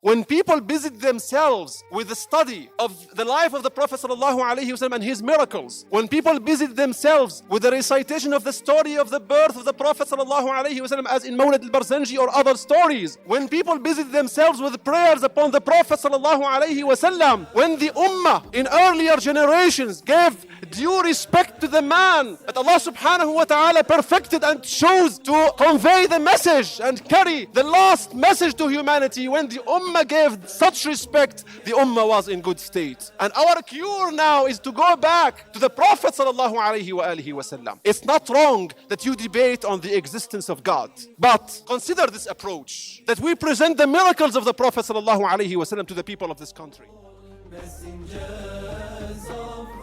When people busied themselves with the study of the life of the Prophet ﷺ and his miracles, when people busied themselves with the recitation of the story of the birth of the Prophet ﷺ as in Mawlid al-Barzanji or other stories, when people busied themselves with prayers upon the Prophet ﷺ, when the Ummah in earlier generations gave due respect to the man that Allah subhanahu wa ta'ala perfected and chose to convey the message and carry the last message to humanity, when the Ummah gave such respect, the Ummah was in good state. And our cure now is to go back to the Prophet sallallahu alaihi wasallam. It's not wrong that you debate on the existence of God, but consider this approach, that we present the miracles of the Prophet sallallahu alaihi wasallam to the people of this country. Messengers of